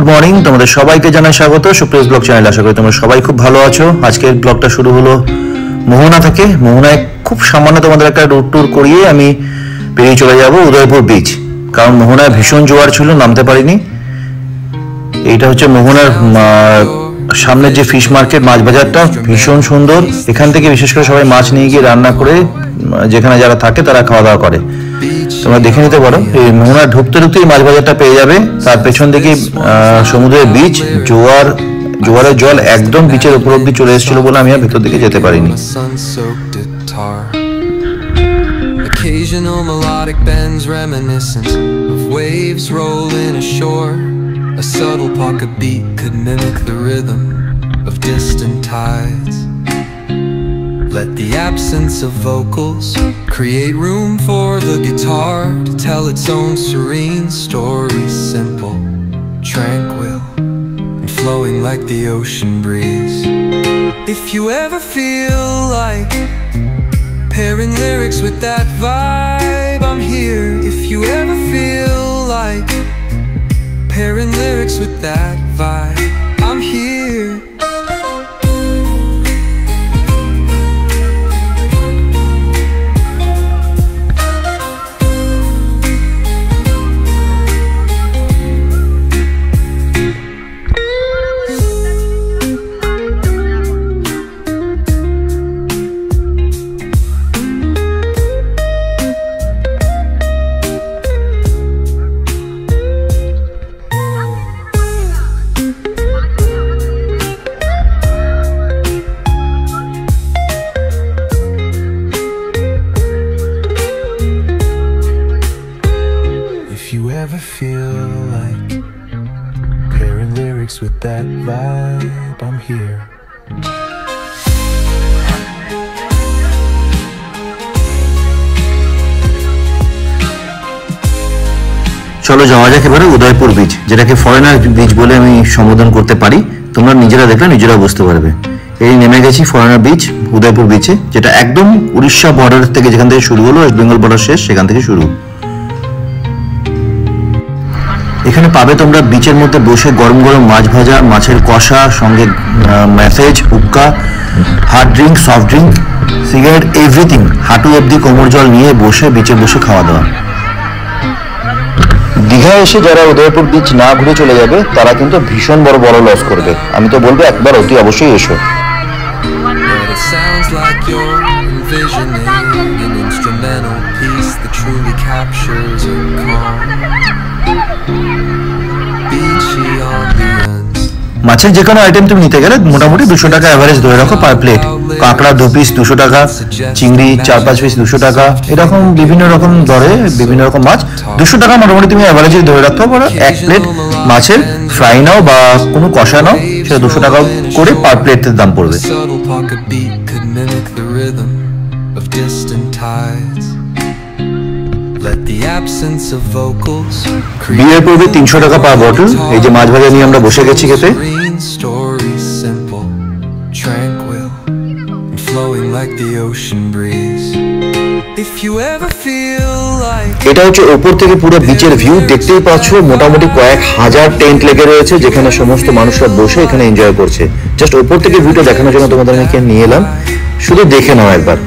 Good morning, তোমাদের সবাইকে জানাই স্বাগত সুপ্রিয়স ব্লগ চ্যানেল। আশা করি তোমরা সবাই খুব ভালো আছো। আজকের ব্লগটা শুরু হলো মোহনা থেকে। মোহনায় খুব সামান্য তোমাদের একটা রুট ট্যুর করিয়ে আমি বেরিয়ে চলে যাব উদয়পুর বিচ, কারণ মোহনায় ভীষণ জোয়ার ছিল, নামতে পারিনি। এইটা হচ্ছে মোহনার সামনের যে ফিশ মার্কেট, মাছ বাজারটা ভীষণ সুন্দর। এখান থেকে বিশেষ করে সবাই মাছ নিয়ে গিয়ে রান্না করে যেখানে যারা থাকে তারা খাওয়া দাওয়া করে। তোমরা দেখে নিতে পারো, এই মোহনা ঢুকতে ঢুকতেই মাছ বাজারটা পেয়ে যাবে। তার পেছন থেকে সমুদ্রের বিচ, জোয়ারের জল একদম বিচের উপর অব্দি চলে এসেছিল বলে আমি আর ভেতর দিকে যেতে পারিনি। Occasional melodic bends reminiscent of waves rolling ashore. A subtle pocket beat could mimic the rhythm of distant tides. Let the absence of vocals create room for the guitar to tell its own serene story, simple, tranquil, and flowing like the ocean breeze. If you ever feel like pairing lyrics with that vibe, I'm here. If you ever feel like pairing lyrics with that vibe, I'm here. Ever feel like pairing lyrics with that vibe, I'm here. চলো যাওয়া যাক এবারে Udaipur beach, যেটাকে foreigner beach বলে আমি সম্বোধন করতে পারি। তোমরা নিজেরা দেখলে নিজেরা বুঝতে পারবে। এই নেমে গেছি ফরেনার বিচ, উদয়পুর বিচে, যেটা একদম উড়িষ্যা বর্ডার থেকে, যেখান থেকে শুরু হলো ওয়েস্ট বেঙ্গল বর্ডার শেষ, সেখান থেকে শুরু। এখানে পাবে তোমরা বিচের মধ্যে বসে গরম গরম মাছ ভাজা, মাছের কষা, সঙ্গে message, hookah, hard drink, soft drink, cigarette, everything. হাঁটু অবধি কোমর জল নিয়ে বসে বিচে বসে খাওয়া দাওয়া। দীঘা এসে যারা উদয়পুর বিচ না ঘুরে চলে যাবে তারা কিন্তু ভীষণ বড় লস করবে। আমি তো বলবো একবার অতি অবশ্যই এসো। মাছের যে কোনো আইটেম তুমি নিতে গেলে মোটামুটি 200 টাকা অ্যাভারেজ ধরে রাখো পার প্লেট। কাঁকড়া 2 পিস 200 টাকা, চিংড়ি 4-5 পিস 200 টাকা, এরকম বিভিন্ন রকম দরে বিভিন্ন রকম মাছ 200 টাকা মোটামুটি তুমি অ্যাভারেজে ধরে রাখতে পারো। এক প্লেট মাছের ফ্রাই নাও বা কোনো কষা নাও, সেটা 200 টাকা করে পার প্লেটের দাম পড়বে। বিয়ের পড়বে 300 টাকা পার বটল। এই যে মাছ ভাজা নিয়ে আমরা বসে গেছি খেতে। এটা হচ্ছে ওপর থেকে পুরো বিচের ভিউ, দেখতেই পাচ্ছ। মোটামুটি কয়েক হাজার টেন্ট লেগে রয়েছে, যেখানে সমস্ত মানুষরা বসে এখানে এনজয় করছে। জাস্ট ওপর থেকে ভিউটা দেখানোর জন্য তোমাদের নিয়ে এলাম, শুধু দেখে নাও একবার।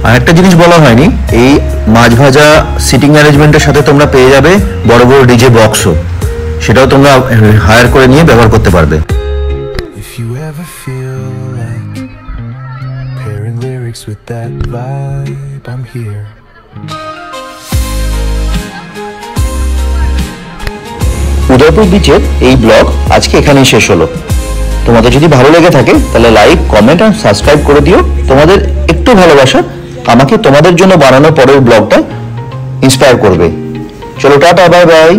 আরেকটা জিনিস বলা হয়নি, এই মাছ ভাজা সিটিং অ্যারেঞ্জমেন্টের সাথে তোমরা পেয়ে যাবে বড় বড় ডিজে বক্সও, সেটাও তোমরা হায়ার করে নিয়ে ব্যবহার করতে পারবে। উদয়পুর বিচের এই ব্লগ আজকে এখানেই শেষ হলো। তোমাদের যদি ভালো লেগে থাকে তাহলে লাইক, কমেন্ট আর সাবস্ক্রাইব করে দিও। তোমাদের একটু ভালোবাসা আমাকে তোমাদের জন্য বানানো পরের ব্লগটা ইন্সপায়ার করবে। চলো টাটা, বাই বাই।